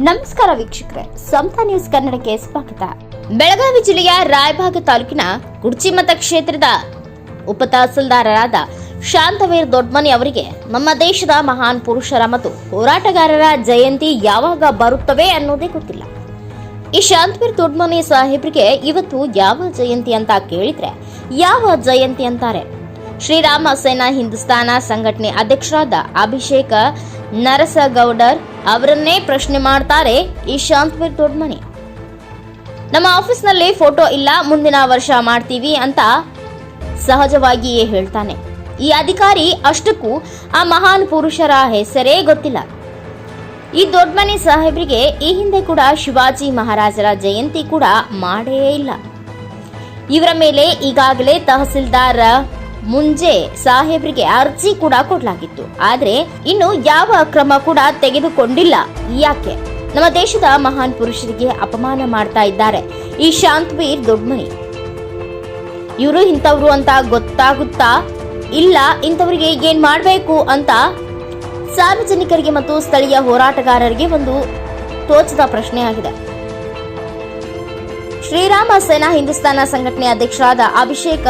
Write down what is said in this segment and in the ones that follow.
ನಮಸ್ಕಾರ ವೀಕ್ಷಕರೇ, ಸಮತಾ ನ್ಯೂಸ್ ಕನ್ನಡಕ್ಕೆ ಸ್ವಾಗತ. ಬೆಳಗಾವಿ ಜಿಲ್ಲೆಯ ರಾಯಬಾಗ ತಾಲೂಕಿನ ಕುಡ್ಚಿ ಮತಕ್ಷೇತ್ರದ ಉಪತಹಸೀಲ್ದಾರರಾದ ಶಾಂತವೀರ್ ದೊಡ್ಮನಿ ಅವರಿಗೆ ನಮ್ಮ ದೇಶದ ಮಹಾನ್ ಪುರುಷರ ಮತ್ತು ಹೋರಾಟಗಾರರ ಜಯಂತಿ ಯಾವಾಗ ಬರುತ್ತವೆ ಅನ್ನೋದೇ ಗೊತ್ತಿಲ್ಲ. ಈ ಶಾಂತವೀರ್ ದೊಡ್ಮನಿ ಸಾಹೇಬ್ರಿಗೆ ಇವತ್ತು ಯಾವ ಜಯಂತಿ ಅಂತ ಕೇಳಿದ್ರೆ ಯಾವ ಜಯಂತಿ ಅಂತಾರೆ. ಶ್ರೀರಾಮ ಸೇನಾ ಹಿಂದೂಸ್ತಾನ ಸಂಘಟನೆ ಅಧ್ಯಕ್ಷರಾದ ಅಭಿಷೇಕ ನರಸಗೌಡರ್ ಅವರನ್ನೇ ಪ್ರಶ್ನೆ ಮಾಡ್ತಾರೆ ಈ ಶಾಂತವೀರ್ ದೊಡ್ಮನಿ. ನಮ್ಮ ಆಫೀಸ್ನಲ್ಲಿ ಫೋಟೋ ಇಲ್ಲ, ಮುಂದಿನ ವರ್ಷ ಮಾಡ್ತೀವಿ ಅಂತ ಸಹಜವಾಗಿಯೇ ಹೇಳ್ತಾನೆ. ಈ ಅಧಿಕಾರಿ ಅಷ್ಟಕ್ಕೂ ಆ ಮಹಾನ್ ಪುರುಷರ ಹೆಸರೇ ಗೊತ್ತಿಲ್ಲ. ಈ ದೊಡ್ಮನಿ ಸಾಹೇಬ್ರಿಗೆ ಈ ಹಿಂದೆ ಕೂಡ ಶಿವಾಜಿ ಮಹಾರಾಜರ ಜಯಂತಿ ಕೂಡ ಮಾಡೇ ಇಲ್ಲ. ಇವರ ಮೇಲೆ ಈಗಾಗಲೇ ತಹಸೀಲ್ದಾರ್ ಮುಂಜೆ ಸಾಹೇಬ್ರಿಗೆ ಅರ್ಜಿ ಕೂಡ ಕೊಡಲಾಗಿತ್ತು. ಆದ್ರೆ ಇನ್ನು ಯಾವ ಕ್ರಮ ಕೂಡ ತೆಗೆದುಕೊಂಡಿಲ್ಲ. ಯಾಕೆ? ನಮ್ಮ ದೇಶದ ಮಹಾನ್ ಪುರುಷರಿಗೆ ಅಪಮಾನ ಮಾಡ್ತಾ ಇದ್ದಾರೆ ಈ ಶಾಂತವೀರ್ ದೊಡ್ಮನಿ. ಇವರು ಇಂಥವ್ರು ಅಂತ ಗೊತ್ತಾಗುತ್ತಾ ಇಲ್ಲ, ಇಂಥವರಿಗೆ ಏನ್ ಮಾಡಬೇಕು ಅಂತ ಸಾರ್ವಜನಿಕರಿಗೆ ಮತ್ತು ಸ್ಥಳೀಯ ಹೋರಾಟಗಾರರಿಗೆ ಒಂದು ತೋಚದ ಪ್ರಶ್ನೆ ಆಗಿದೆ. ಶ್ರೀರಾಮ ಸೇನಾ ಹಿಂದೂಸ್ತಾನ ಸಂಘಟನೆ ಅಧ್ಯಕ್ಷರಾದ ಅಭಿಷೇಕ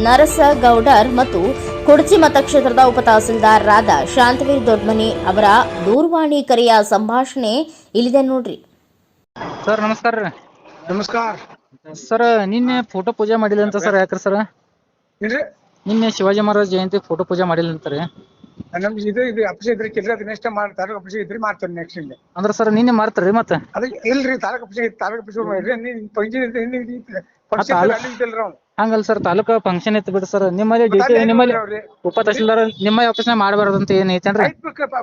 ನರಸಗೌಡರ್ ಮತ್ತು ಕುಡ್ಚಿ ಮತಕ್ಷೇತ್ರದ ಉಪತಹಸೀಲ್ದಾರರಾದ ಶಾಂತವೀರ್ ದೊಡ್ಮನಿ ಅವರ ದೂರವಾಣಿ ಕರೆಯ ಸಂಭಾಷಣೆ ಇಲ್ಲಿದೆ ನೋಡ್ರಿ. ಸರ್ ನಮಸ್ಕಾರ ರೀ. ನಮಸ್ಕಾರ ಸರ್, ನಿನ್ನೆ ಫೋಟೋ ಪೂಜೆ ಮಾಡಿಲ್ಲ ಅಂತ ಸರ್. ಯಾಕ್ರಿ ಸರ್? ಏನ್ರಿ? ನಿನ್ನೆ ಶಿವಾಜಿ ಮಹಾರಾಜ್ ಜಯಂತಿ ಫೋಟೋ ಪೂಜೆ ಮಾಡಿಲ್ಲ ಅಂತಾರೆ. ನಮ್ದು ಇದು ಅಪ್ಸ ಇದ್ರಿ ಕೆಲ್ಸ ನೆಕ್ಸ್ಟ್ ತಾಲೂಕು ಅಪ್ಸ ಇದ್ರಿ ಮಾಡ್ತಾರೆ ನೆಕ್ಸ್ಟ್ ಇಲ್ಲಿ. ಅಂದ್ರೆ ಸರ್ ನಿನ್ನೆ ಮಾಡ್ತಾರ್ರಿ ಮತ್ತೆ? ಅದ ಇಲ್ರಿ ತಾಲೂಕು ಅಪ್ಸ ಮಾಡ್ರಿ. ನೀವು ಫಂಕ್ಷನ್ ಅಲ್ಲಿ ಇದ್ದಲ್ರಿ ಅವ್ನು. ಹಂಗಲ್ಲ ಸರ್, ತಾಲೂಕು ಫಂಕ್ಷನ್ ಇತ್ತು ಬಿಡ್ರಿ ಸರ್. ನಿಮ್ಮಲ್ಲಿ ಡ್ಯೂಟಿ ನಿಮ್ಮಲ್ಲಿ ಉಪ ತಹಸೀಲ್ದಾರ್ ನಿಮ್ಮ ಆಫೀಸ್ನಾಗ ಮಾಡಬಾರ್ದು ಅಂತ ಏನ್ ಐತೇನ್ರಿ?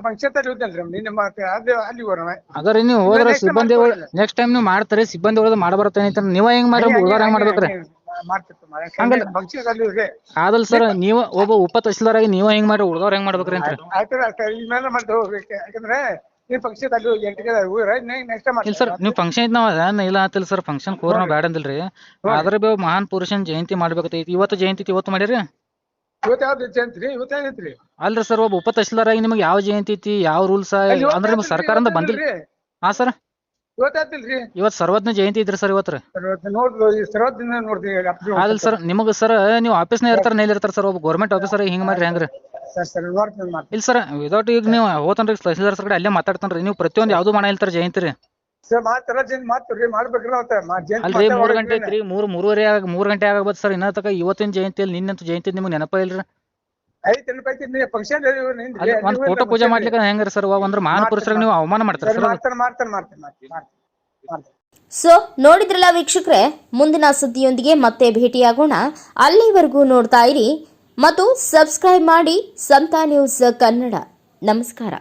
ಫಂಕ್ಷನ್ ತಲ್ಲಿ ಹೋದಲ್ರಿ ನಿನ್ನೆ ಅಲ್ಲಿ ಹೋಗೋಣ. ಅದ್ರಿ ನೀವು ಹೋದ್ರ ಸಿಬ್ಬಂದಿ ನೆಕ್ಸ್ಟ್ ಟೈಮ್ ನೀವು ಮಾಡ್ತಾರೆ, ಸಿಬ್ಬಂದಿ ಒಳಗೆ ಮಾಡಬಾರ್ದು ಏನೈತೆ. ನೀವ ಹೆಂಗ್ ಮಾಡ್ರಿ, ಉಳ್ದಾರ ಹೆಂಗ್ ಮಾಡ್ಬೇಕ್ರಿ? ಅದಲ್ ಸರ್, ನೀವು ಒಬ್ಬ ಉಪ ತಹಸೀಲ್ದಾರ್ ಆಗಿ ನೀವ ಹೆಂಗ್ ಮಾಡ್ರಿ, ಉಳ್ದವ್ರ ಹೆಂಗ್ ಮಾಡ್ಬೇಕ್ರಿ ಅಂತ? ಯಾಕಂದ್ರೆ ಇಲ್ಲ ಸರ್, ನೀವು ಫಂಕ್ಷನ್ ಇದ್ ನಾವ್ ಇಲ್ಲ ಆತಿಲ್ಲ ಸರ್. ಫಂಕ್ಷನ್ ಕೋರ್ ನಾವ್ ಬ್ಯಾಡ ಅಂದಿಲ್ರಿ. ಅದ್ರ ಬಿ ಮಹಾನ್ ಪುರುಷನ್ ಜಯಂತಿ ಮಾಡ್ಬೇಕೈತಿ. ಇವತ್ತು ಜಯಂತಿ ಇವತ್ತು ಮಾಡಿರಿ. ಅಲ್ರಿ ಸರ್, ಒಬ್ಬ ಉಪ ತಹಸೀಲ್ದಾರ್ ಆಗಿ ನಿಮ್ಗೆ ಯಾವ ಜಯಂತಿ ಐತಿ, ಯಾವ ರೂಲ್ಸ್ ಅಂದ್ರೆ ನಿಮ್ಗೆ ಸರ್ಕಾರದಿಂದ ಬಂದಿಲ್ಲ. ಹಾ ಸರ್, ಇವತ್ತು ಸರ್ವಜ್ಞ ಜಯಂತಿ ಇದ್ರಿ ಸರ್. ಇವತ್ತು ಅದಲ್ ಸರ್, ನಿಮಗ ಸರ್ ನೀವು ಆಫೀಸ್ನಾಗ ಇರ್ತಾರ ನೇಲ್ ಇರ್ತಾರ ಸರ್. ಒಬ್ಬ ಗೌರ್ಮೆಂಟ್ ಆಫೀಸರ್ ಹಿಂಗ್ ಮಾಡ್ರಿ ಹೆಂಗ್ರಿ? ಇಲ್ಲ ಸರ್, ವಿದೌಟ್ ಈಗ ನೀವು ಹೋತನ್ರಿ ತಹಸೀಲ್ದಾರ್ ಕಡೆ ಅಲ್ಲೇ ಮಾತಾಡ್ತಾನ್ರಿ. ನೀವು ಪ್ರತಿಯೊಂದು ಯಾವ್ದು ಮಾಡ ಹೇಳ್ತಾರ ಜಯಂತಿ ರೀ. ಅಲ್ರಿ 3 ಗಂಟೆ ಐತ್ರಿ, 3 ಗಂಟೆ ಆಗಬಹುದು ಸರ್. ಇನ್ನ ತಕ ಇವತ್ತಿನ ಜಯಂತಿಯಲ್ಲಿ ನಿನ್ನಂತ ಜಯಂತಿ ನಿಮ್ಗೆ ನೆನಪ ಇಲ್ರಿ? ಒಂದ್ ಫೋಟೋ ಪೂಜೆ ಮಾಡ್ಲಿಕ್ಕೆ ಹೆಂಗ್ರಿ ಸರ್? ಒಂದ್ರ ಮಹಾನ್ ಪುರುಷರಿಗೆ ನೀವು ಅವಮಾನ ಮಾಡ್ತಾರ ಸರ್. ಸೊ ನೋಡಿದ್ರಲ್ಲ ವೀಕ್ಷಕರೇ, ಮುಂದಿನ ಸುದ್ದಿಯೊಂದಿಗೆ ಮತ್ತೆ ಭೇಟಿಯಾಗೋಣ. ಅಲ್ಲಿವರೆಗೂ ನೋಡ್ತಾ ಇರಿ ಮತ್ತು ಸಬ್ಸ್ಕ್ರೈಬ್ ಮಾಡಿ ಸಮತಾ ನ್ಯೂಸ್ ಕನ್ನಡ. ನಮಸ್ಕಾರ.